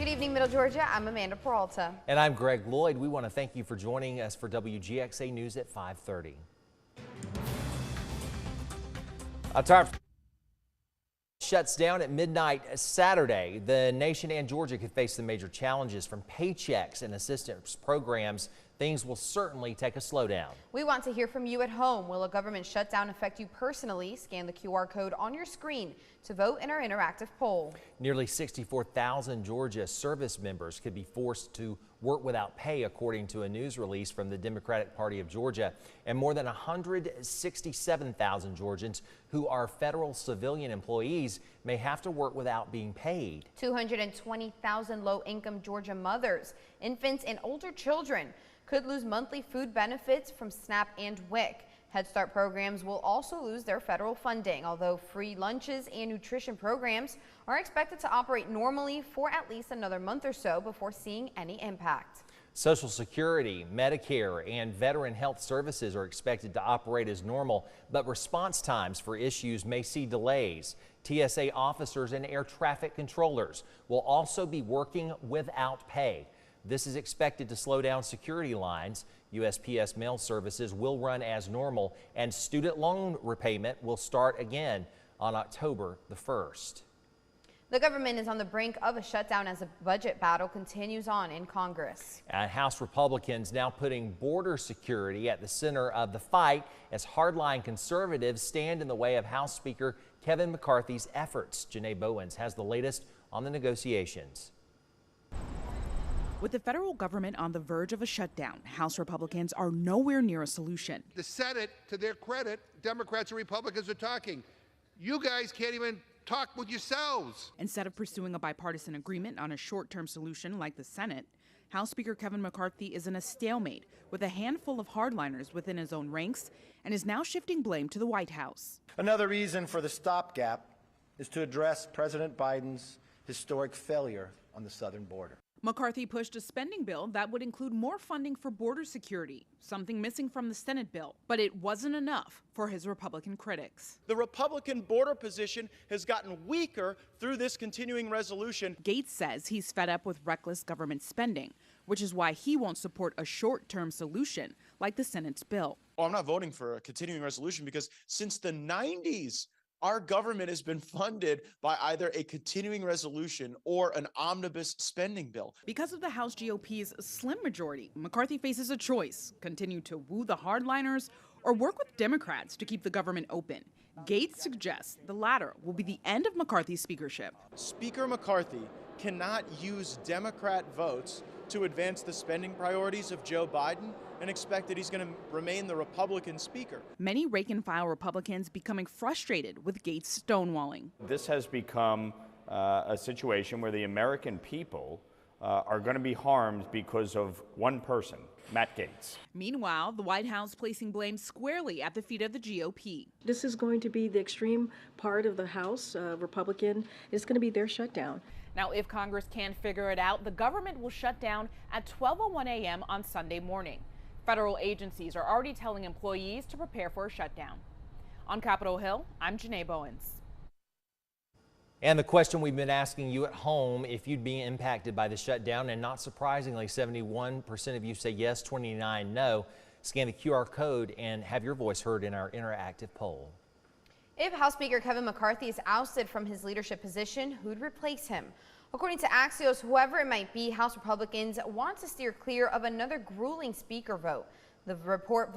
Good evening, Middle Georgia. I'm Amanda Peralta. And I'm Greg Lloyd. We want to thank you for joining us for WGXA News at 5:30. A top shuts down at midnight Saturday. The nation and Georgia could face some major challenges from paychecks and assistance programs. Things will certainly take a slowdown. We want to hear from you at home. Will a government shutdown affect you personally? Scan the QR code on your screen to vote in our interactive poll. Nearly 64,000 Georgia service members could be forced to work without pay, according to a news release from the Democratic Party of Georgia. And more than 167,000 Georgians who are federal civilian employees may have to work without being paid. 220,000 low-income Georgia mothers, infants, and older children could lose monthly food benefits from SNAP and WIC. Head Start programs will also lose their federal funding, although free lunches and nutrition programs are expected to operate normally for at least another month or so before seeing any impact. Social Security, Medicare, and Veteran Health Services are expected to operate as normal, but response times for issues may see delays. TSA officers and air traffic controllers will also be working without pay. This is expected to slow down security lines. USPS mail services will run as normal, and student loan repayment will start again on October the 1st. The government is on the brink of a shutdown as a budget battle continues on in Congress. House Republicans now putting border security at the center of the fight as hardline conservatives stand in the way of House Speaker Kevin McCarthy's efforts. Janae Bowens has the latest on the negotiations. With the federal government on the verge of a shutdown, House Republicans are nowhere near a solution. The Senate, to their credit, Democrats and Republicans are talking. You guys can't even talk with yourselves. Instead of pursuing a bipartisan agreement on a short-term solution like the Senate, House Speaker Kevin McCarthy is in a stalemate with a handful of hardliners within his own ranks and is now shifting blame to the White House. Another reason for the stopgap is to address President Biden's historic failure on the southern border. McCarthy pushed a spending bill that would include more funding for border security, something missing from the Senate bill. But it wasn't enough for his Republican critics. The Republican border position has gotten weaker through this continuing resolution. Gaetz says he's fed up with reckless government spending, which is why he won't support a short-term solution like the Senate's bill. I'm not voting for a continuing resolution because since the 90s, our government has been funded by either a continuing resolution or an omnibus spending bill. Because of the House GOP's slim majority, McCarthy faces a choice: continue to woo the hardliners or work with Democrats to keep the government open. Gaetz suggests the latter will be the end of McCarthy's speakership. Speaker McCarthy cannot use Democrat votes to advance the spending priorities of Joe Biden and expect that he's going to remain the Republican speaker. Many rank-and-file Republicans becoming frustrated with Gaetz stonewalling. This has become a situation where the American people are going to be harmed because of one person, Matt Gaetz. Meanwhile, the White House placing blame squarely at the feet of the GOP. This is going to be the extreme part of the House, Republican. It's going to be their shutdown. Now, if Congress can't figure it out, the government will shut down at 12:01 a.m. on Sunday morning. Federal agencies are already telling employees to prepare for a shutdown. On Capitol Hill, I'm Janae Bowens. And the question we've been asking you at home, if you'd be impacted by the shutdown, and not surprisingly, 71% of you say yes, 29% no. Scan the QR code and have your voice heard in our interactive poll. If House Speaker Kevin McCarthy is ousted from his leadership position, who'd replace him? According to Axios, whoever it might be, House Republicans want to steer clear of another grueling speaker vote. The report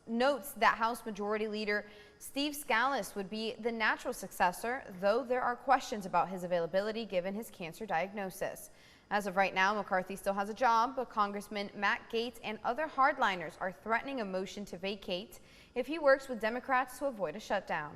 notes that House Majority Leader Steve Scalise would be the natural successor, though there are questions about his availability given his cancer diagnosis. As of right now, McCarthy still has a job, but Congressman Matt Gaetz and other hardliners are threatening a motion to vacate if he works with Democrats to avoid a shutdown.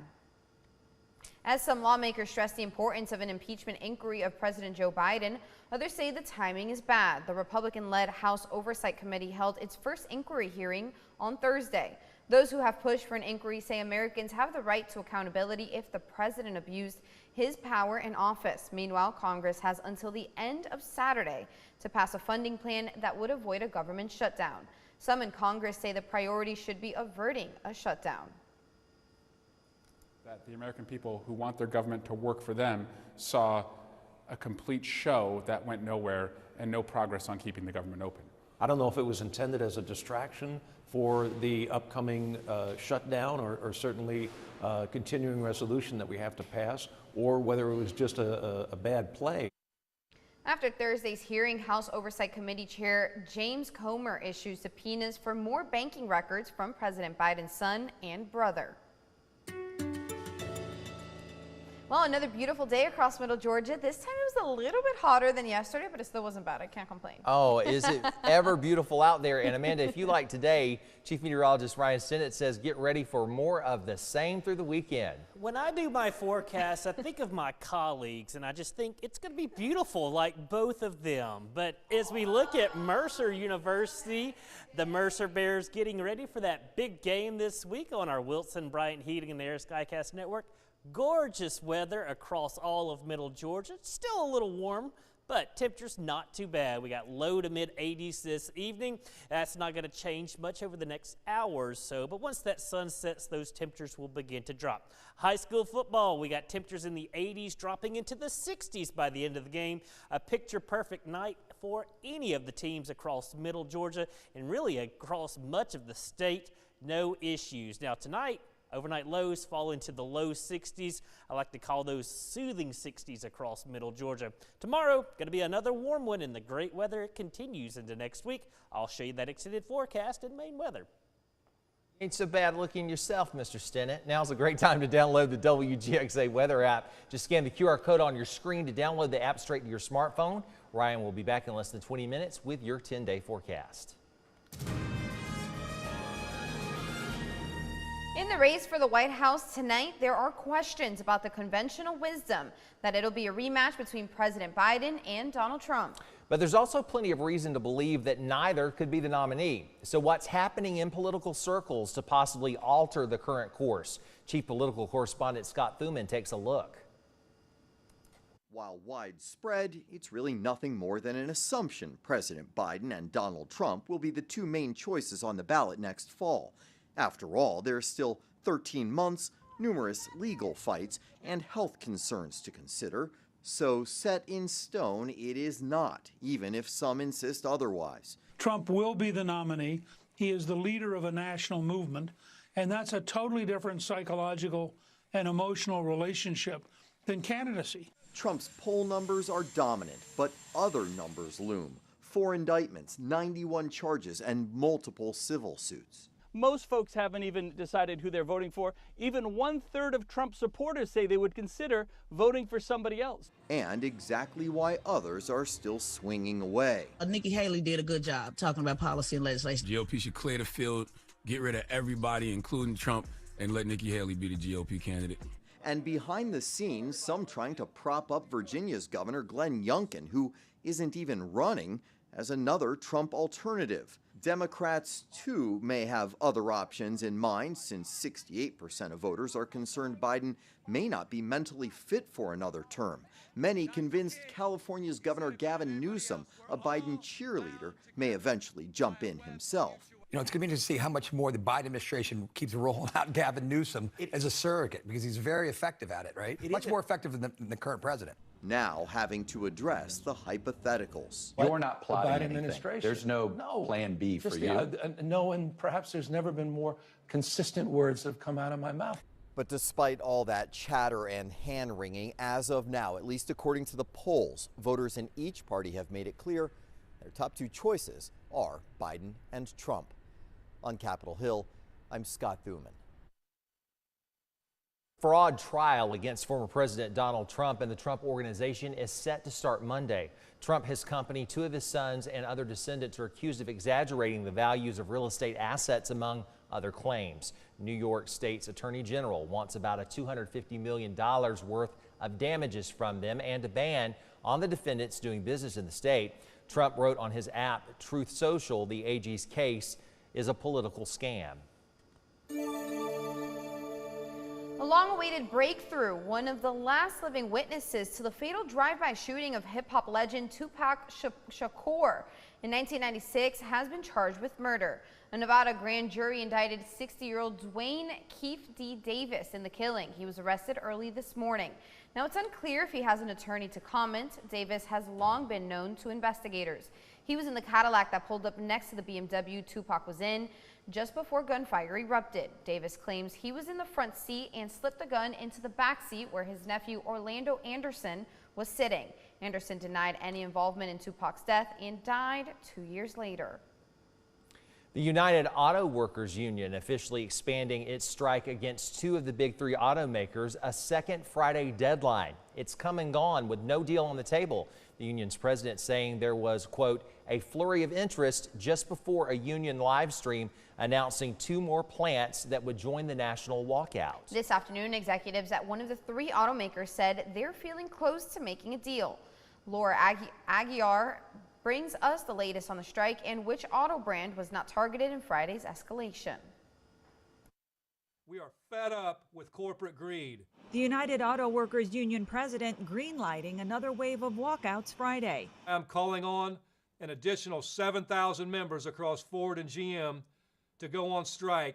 As some lawmakers stress the importance of an impeachment inquiry of President Joe Biden, others say the timing is bad. The Republican-led House Oversight Committee held its first inquiry hearing on Thursday. Those who have pushed for an inquiry say Americans have the right to accountability if the president abused his power in office. Meanwhile, Congress has until the end of Saturday to pass a funding plan that would avoid a government shutdown. Some in Congress say the priority should be averting a shutdown. That the American people who want their government to work for them saw a complete show that went nowhere and no progress on keeping the government open. I don't know if it was intended as a distraction for the upcoming shutdown or certainly continuing resolution that we have to pass, or whether it was just a bad play. After Thursday's hearing, House Oversight Committee Chair James Comer issued subpoenas for more banking records from President Biden's son and brother. Well, another beautiful day across Middle Georgia. This time it was a little bit hotter than yesterday, but it still wasn't bad. I can't complain. Oh, is it ever beautiful out there? And Amanda, if you like today, Chief Meteorologist Ryan Stinnett says get ready for more of the same through the weekend. When I do my forecast, I think of my colleagues, and I just think it's going to be beautiful like both of them. But as we look at Mercer University, the Mercer Bears getting ready for that big game this week on our Wilson Bryant Heating and Air Skycast Network. Gorgeous weather across all of Middle Georgia. It's still a little warm, but temperatures not too bad. We got low to mid 80s this evening. That's not going to change much over the next hour or so, but once that sun sets, those temperatures will begin to drop. High school football, we got temperatures in the 80s dropping into the 60s by the end of the game. A picture-perfect night for any of the teams across Middle Georgia and really across much of the state. No issues. Now tonight, overnight lows fall into the low 60s. I like to call those soothing 60s across Middle Georgia. Tomorrow, going to be another warm one, and the great weather continues into next week. I'll show you that extended forecast in Maine weather. Ain't so bad looking yourself, Mr. Stinnett. Now's a great time to download the WGXA weather app. Just scan the QR code on your screen to download the app straight to your smartphone. Ryan will be back in less than 20 minutes with your 10-day forecast. In the race for the White House tonight, there are questions about the conventional wisdom that it'll be a rematch between President Biden and Donald Trump. But there's also plenty of reason to believe that neither could be the nominee. So what's happening in political circles to possibly alter the current course? Chief Political Correspondent Scott Thuman takes a look. While widespread, it's really nothing more than an assumption President Biden and Donald Trump will be the two main choices on the ballot next fall. After all, there are still 13 months, numerous legal fights, and health concerns to consider. So set in stone it is not, even if some insist otherwise. Trump will be the nominee. He is the leader of a national movement, and that's a totally different psychological and emotional relationship than candidacy. Trump's poll numbers are dominant, but other numbers loom. 4 indictments, 91 charges, and multiple civil suits. Most folks haven't even decided who they're voting for. Even 1/3 of Trump supporters say they would consider voting for somebody else. And exactly why others are still swinging away. Nikki Haley did a good job talking about policy and legislation. GOP should clear the field, get rid of everybody, including Trump, and let Nikki Haley be the GOP candidate. And behind the scenes, some trying to prop up Virginia's Governor Glenn Youngkin, who isn't even running, as another Trump alternative. Democrats, too, may have other options in mind, since 68% of voters are concerned Biden may not be mentally fit for another term. Many convinced California's Governor Gavin Newsom, a Biden cheerleader, may eventually jump in himself. You know, it's going to be interesting to see how much more the Biden administration keeps rolling out Gavin Newsom as a surrogate, because he's very effective at it, right? Much more effective than the current president. Now having to address the hypotheticals. You're not plotting the Biden anything. administration. There's no plan B for you. No, and perhaps there's never been more consistent words that have come out of my mouth. But despite all that chatter and hand-wringing, as of now, at least according to the polls, voters in each party have made it clear their top 2 choices are Biden and Trump. On Capitol Hill, I'm Scott Thuman. Fraud trial against former President Donald Trump and the Trump Organization is set to start Monday. Trump, his company, 2 of his sons, and other descendants are accused of exaggerating the values of real estate assets, among other claims. New York State's Attorney General wants about a $250 million worth of damages from them and a ban on the defendants doing business in the state. Trump wrote on his app, Truth Social, the AG's case is a political scam. A long-awaited breakthrough. One of the last living witnesses to the fatal drive-by shooting of hip-hop legend Tupac Shakur in 1996 has been charged with murder. A Nevada grand jury indicted 60-year-old Dwayne Keefe D. Davis in the killing. He was arrested early this morning. Now, it's unclear if he has an attorney to comment. Davis has long been known to investigators. He was in the Cadillac that pulled up next to the BMW Tupac was in just before gunfire erupted. Davis claims he was in the front seat and slipped the gun into the back seat where his nephew Orlando Anderson was sitting. Anderson denied any involvement in Tupac's death and died 2 years later. The United Auto Workers Union officially expanding its strike against two of the big three automakers, a second Friday deadline. It's come and gone with no deal on the table. The union's president saying there was, quote, a flurry of interest just before a union live stream announcing two more plants that would join the national walkout. This afternoon, executives at one of the three automakers said they're feeling close to making a deal. Laura Aguiar brings us the latest on the strike and which auto brand was not targeted in Friday's escalation. We are fed up with corporate greed. The United Auto Workers Union president greenlighting another wave of walkouts Friday. I'm calling on an additional 7,000 members across Ford and GM to go on strike.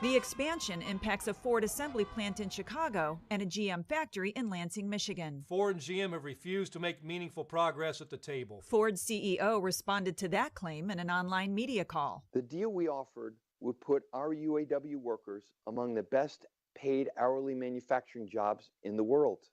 The expansion impacts a Ford assembly plant in Chicago and a GM factory in Lansing, Michigan. Ford and GM have refused to make meaningful progress at the table. Ford's CEO responded to that claim in an online media call. The deal we offered would put our UAW workers among the best paid hourly manufacturing jobs in the world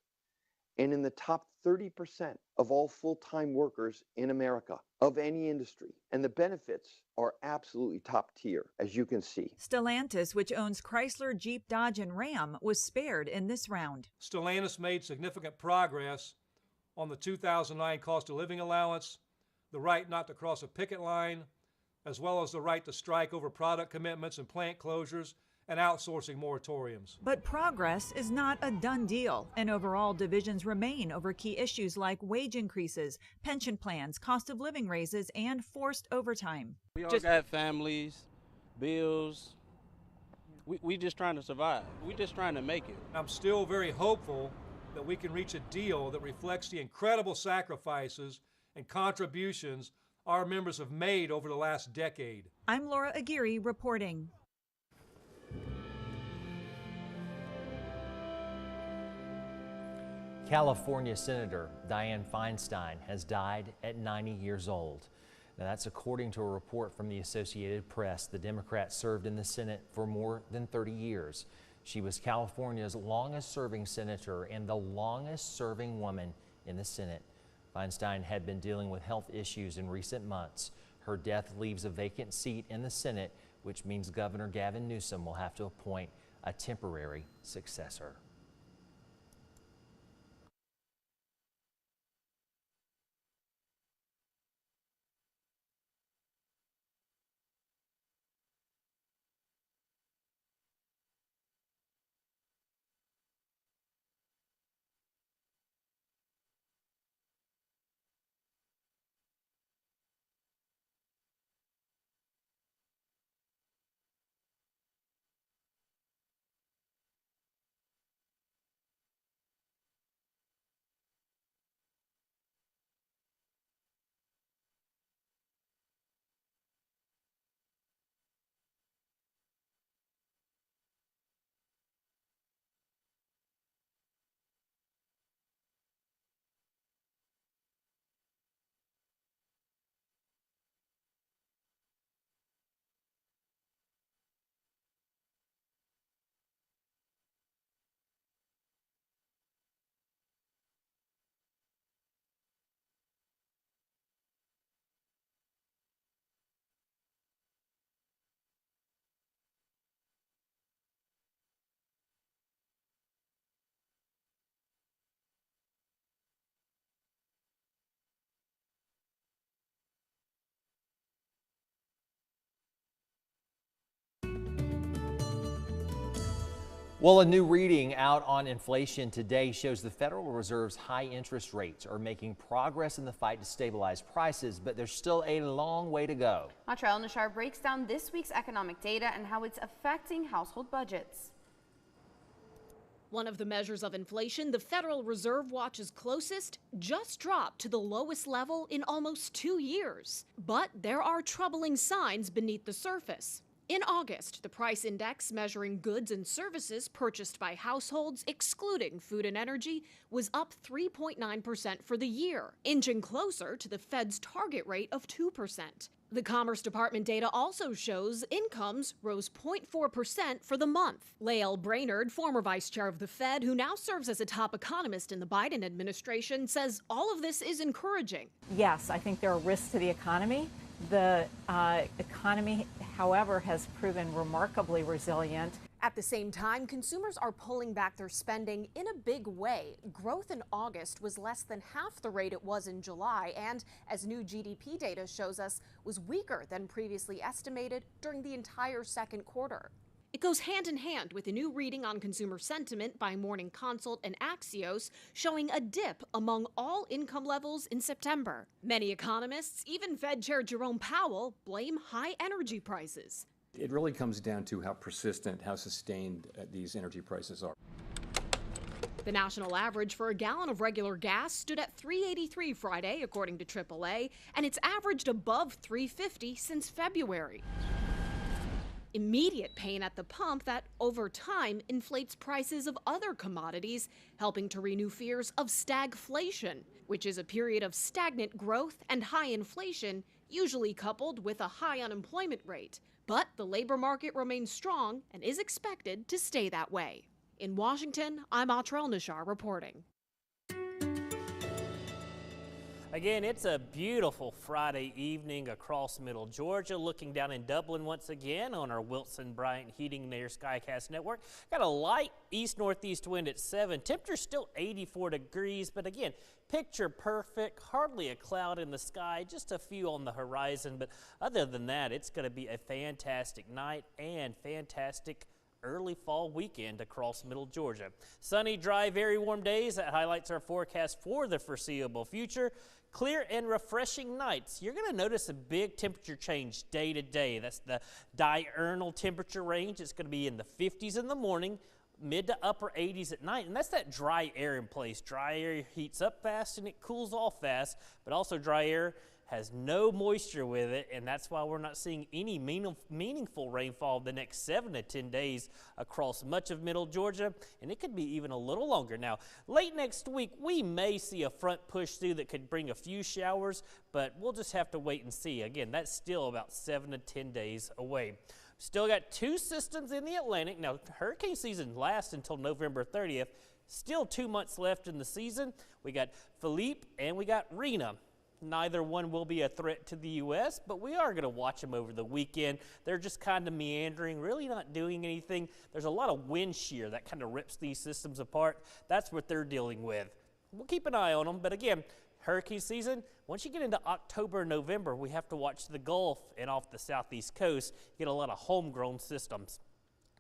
and in the top 30% of all full-time workers in America of any industry. And the benefits are absolutely top tier, as you can see. Stellantis, which owns Chrysler, Jeep, Dodge, and Ram, was spared in this round. Stellantis made significant progress on the 2009 cost of living allowance, the right not to cross a picket line, as well as the right to strike over product commitments and plant closures and outsourcing moratoriums. But progress is not a done deal, and overall divisions remain over key issues like wage increases, pension plans, cost of living raises, and forced overtime. We all got families, bills. We just trying to survive. We just trying to make it. I'm still very hopeful that we can reach a deal that reflects the incredible sacrifices and contributions our members have made over the last decade. I'm Laura Aguirre reporting. California Senator Dianne Feinstein has died at 90 years old. Now, that's according to a report from the Associated Press. The Democrat served in the Senate for more than 30 years. She was California's longest-serving senator and the longest-serving woman in the Senate. Feinstein had been dealing with health issues in recent months. Her death leaves a vacant seat in the Senate, which means Governor Gavin Newsom will have to appoint a temporary successor. Well, a new reading out on inflation today shows the Federal Reserve's high interest rates are making progress in the fight to stabilize prices, but there's still a long way to go. Montreal Nishar breaks down this week's economic data and how it's affecting household budgets. One of the measures of inflation the Federal Reserve watches closest just dropped to the lowest level in almost 2 years. But there are troubling signs beneath the surface. In August, the price index measuring goods and services purchased by households, excluding food and energy, was up 3.9% for the year, inching closer to the Fed's target rate of 2%. The Commerce Department data also shows incomes rose 0.4% for the month. Lael Brainerd, former vice chair of the Fed, who now serves as a top economist in the Biden administration, says all of this is encouraging. Yes, I think there are risks to the economy. The economy, however, has proven remarkably resilient. At the same time, consumers are pulling back their spending in a big way. Growth in August was less than half the rate it was in July, and as new GDP data shows us, was weaker than previously estimated during the entire second quarter. It goes hand in hand with a new reading on consumer sentiment by Morning Consult and Axios, showing a dip among all income levels in September. Many economists, even Fed Chair Jerome Powell, blame high energy prices. It really comes down to how persistent, how sustained these energy prices are. The national average for a gallon of regular gas stood at $3.83 Friday, according to AAA, and it's averaged above $3.50 since February. Immediate pain at the pump that, over time, inflates prices of other commodities, helping to renew fears of stagflation, which is a period of stagnant growth and high inflation, usually coupled with a high unemployment rate. But the labor market remains strong and is expected to stay that way. In Washington, I'm Atrel Nishar reporting. Again, it's a beautiful Friday evening across Middle Georgia. Looking down in Dublin once again on our Wilson Bryant Heating and Air Skycast Network. Got a light east-northeast wind at 7. Temperature still 84 degrees, but again, picture perfect. Hardly a cloud in the sky, just a few on the horizon. But other than that, it's going to be a fantastic night and fantastic early fall weekend across Middle Georgia. Sunny, dry, very warm days. That highlights our forecast for the foreseeable future. Clear and refreshing nights. You're going to notice a big temperature change day to day. That's the diurnal temperature range. It's going to be in the 50s in the morning, mid to upper 80s at night, and that's that dry air in place. Dry air heats up fast and it cools off fast, but also dry air has no moisture with it, and that's why we're not seeing any meaningful rainfall the next 7 to 10 days across much of Middle Georgia, and it could be even a little longer. Now, late next week, we may see a front push through that could bring a few showers, but we'll just have to wait and see. Again, that's still about 7 to 10 days away. Still got 2 systems in the Atlantic. Now, hurricane season lasts until November 30th. Still 2 months left in the season. We got Philippe and we got Rena. Neither one will be a threat to the U.S., but we are going to watch them over the weekend. They're just kind of meandering, really not doing anything. There's a lot of wind shear that kind of rips these systems apart. That's what they're dealing with. We'll keep an eye on them, but again, hurricane season, once you get into October and November, we have to watch the Gulf and off the southeast coast. You get a lot of homegrown systems.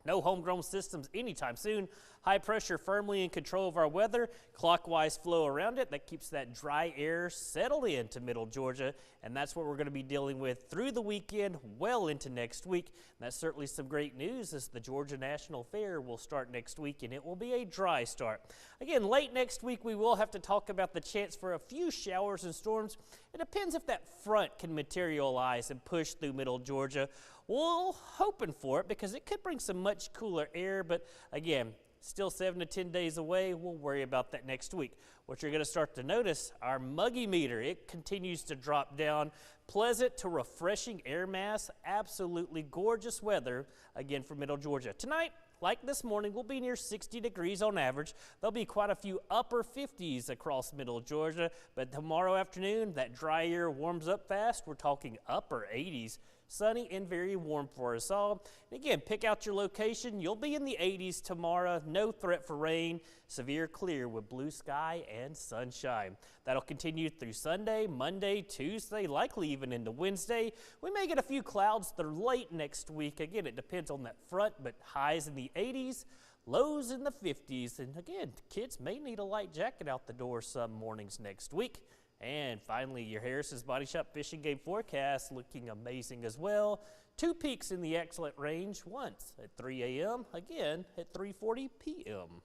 No homegrown systems anytime soon. High pressure firmly in control of our weather. Clockwise flow around it. That keeps that dry air settled into Middle Georgia. And that's what we're going to be dealing with through the weekend, well into next week. And that's certainly some great news as the Georgia National Fair will start next week, and it will be a dry start. Again, late next week, we will have to talk about the chance for a few showers and storms. It depends if that front can materialize and push through Middle Georgia. We're hoping for it because it could bring some much cooler air, but again, still 7 to 10 days away. We'll worry about that next week. What you're going to start to notice, our muggy meter, it continues to drop down. Pleasant to refreshing air mass, absolutely gorgeous weather again for Middle Georgia. Tonight, like this morning, we'll be near 60 degrees on average. There'll be quite a few upper 50s across Middle Georgia, but tomorrow afternoon, that dry air warms up fast. We're talking upper 80s. Sunny and very warm for us all. And again, pick out your location. You'll be in the 80s tomorrow. No threat for rain. Severe clear with blue sky and sunshine. That'll continue through Sunday, Monday, Tuesday, likely even into Wednesday. We may get a few clouds that are late next week. Again, it depends on that front, but highs in the 80s, lows in the 50s. And again, kids may need a light jacket out the door some mornings next week. And finally, your Harris's Body Shop Fishing Game forecast looking amazing as well. 2 peaks in the excellent range, once at 3 a.m., again at 3:40 p.m.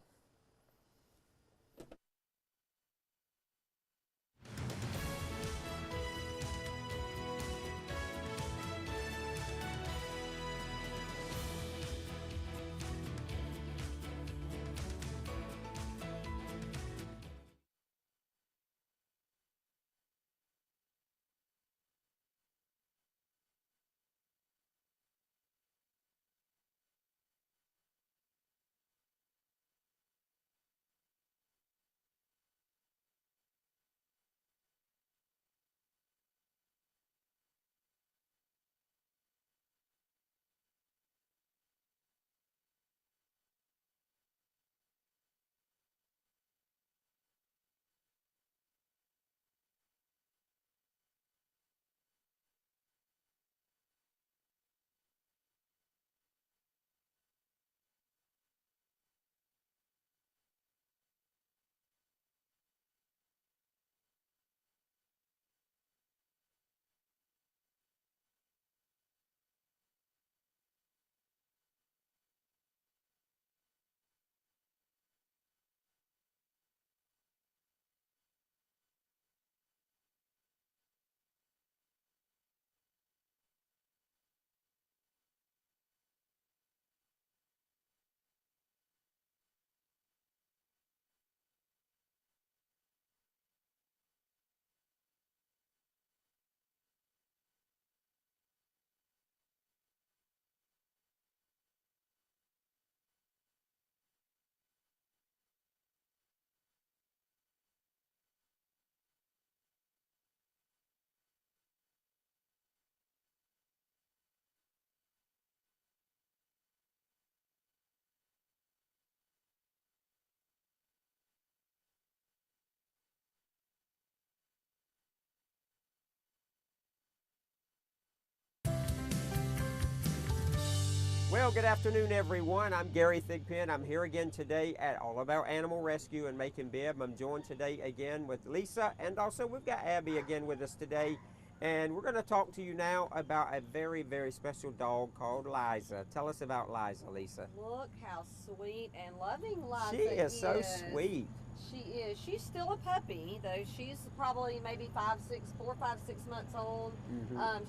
Well, good afternoon, everyone. I'm Gary Thigpen. I'm here again today at All About Animal Rescue in Macon Bibb. I'm joined today again with Lisa, and also we've got Abby again with us today. And we're going to talk to you now about a very, very special dog called Liza. Tell us about Liza, Lisa. Look how sweet and loving Liza She is so sweet. She is. She's still a puppy, though. She's probably maybe 4, 5, 6 months old.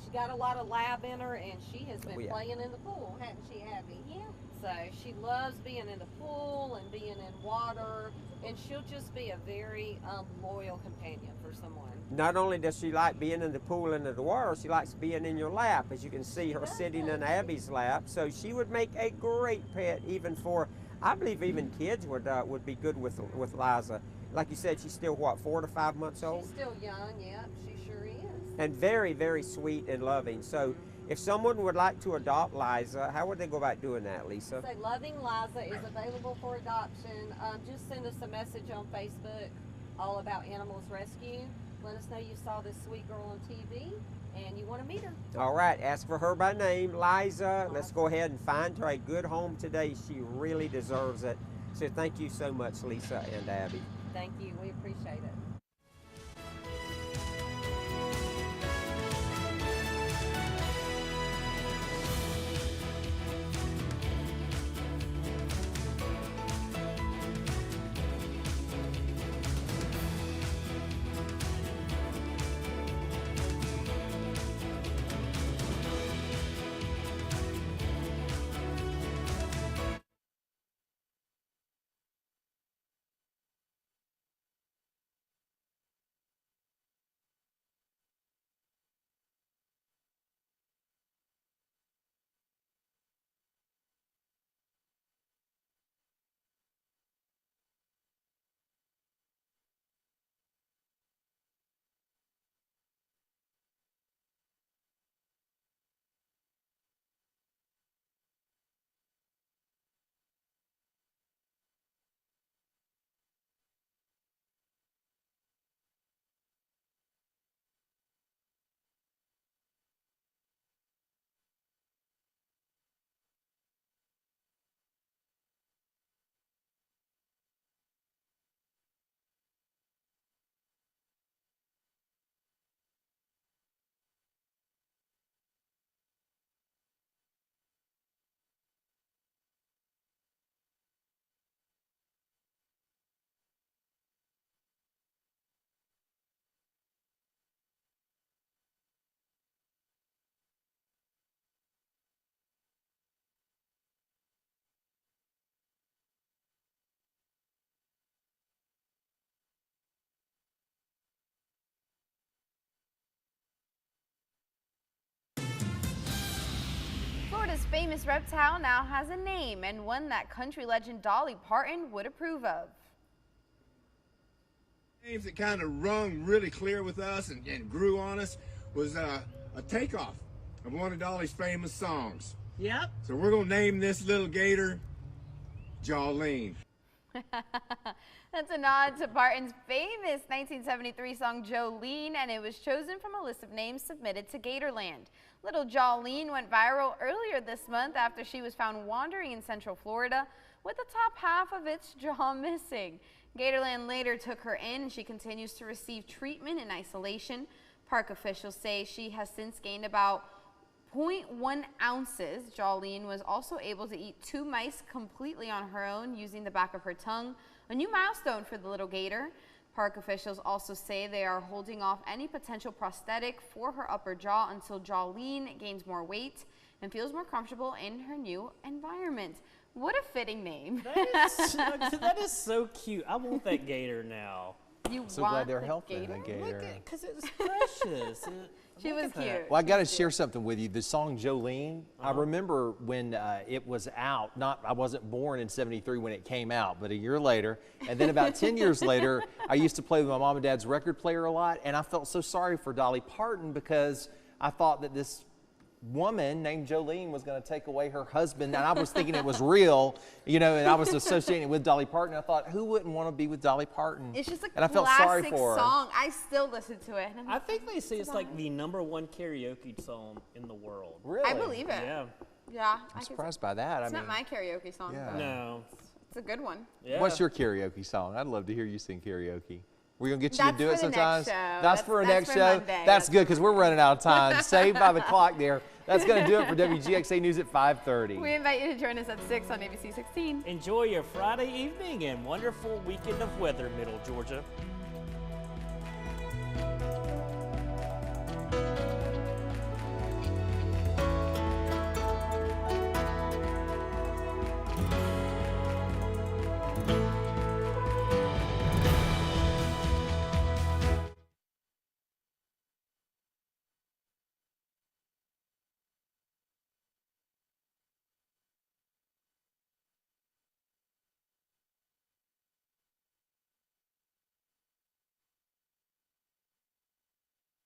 She got a lot of lab in her, and she has been playing in the pool, hasn't she, Abby? Yeah. So she loves being in the pool and being in water, and she'll just be a very loyal companion for someone. Not only does she like being in the pool and in the water, she likes being in your lap. As you can see her sitting in Abby's lap. So she would make a great pet, even for, I believe even kids would be good with Liza. Like you said, she's still, what, 4 to 5 months old? She's still young, yeah, she sure is. And very, very sweet and loving. So if someone would like to adopt Liza, how would they go about doing that, Lisa? So Loving Liza is available for adoption. Just send us a message on Facebook, All About Animals Rescue. Let us know you saw this sweet girl on TV and you want to meet her. All right, ask for her by name, Liza. Let's go ahead and find her a good home today. She really deserves it. So thank you so much, Lisa and Abby. Thank you. We appreciate it. Florida's famous reptile now has a name, and one that country legend Dolly Parton would approve of. Names that kind of rung really clear with us and grew on us was a takeoff of one of Dolly's famous songs. Yep. So we're going to name this little gator Jolene. That's a nod to Parton's famous 1973 song Jolene, and it was chosen from a list of names submitted to Gatorland. Little Jolene went viral earlier this month after she was found wandering in Central Florida with the top half of its jaw missing. Gatorland later took her in, and she continues to receive treatment in isolation. Park officials say she has since gained about 0.1 ounces. Jolene was also able to eat 2 mice completely on her own using the back of her tongue, a new milestone for the little gator. Park officials also say they are holding off any potential prosthetic for her upper jaw until Jolene gains more weight and feels more comfortable in her new environment. What a fitting name. That is so cute. I want that gator now. You So want glad they're the helping gator? the gator. Because it's precious. She was cute. Well, I got to share something with you. The song Jolene, I remember when it was out. I wasn't born in '73 when it came out, but a year later. And then about 10 years later, I used to play with my mom and dad's record player a lot. And I felt so sorry for Dolly Parton because I thought that this woman named Jolene was going to take away her husband, and I was thinking it was real, and I was associating it with Dolly Parton. I thought, who wouldn't want to be with Dolly Parton? It's just a and I felt sorry classic for her. song. I still listen to it. I think they say it's like the #1 karaoke song in the world. Really? I believe it. Yeah. Yeah. I'm surprised by that. It's not my karaoke song. Yeah. But No. it's a good one. Yeah. What's your karaoke song? I'd love to hear you sing karaoke. We're going to get you That's to do for it the sometimes? next show. That's for our That's next for show? Monday. That's good because we're running out of time. Saved by the clock there. That's going to do it for WGXA News at 5:30. We invite you to join us at 6 on ABC 16. Enjoy your Friday evening and wonderful weekend of weather, Middle Georgia.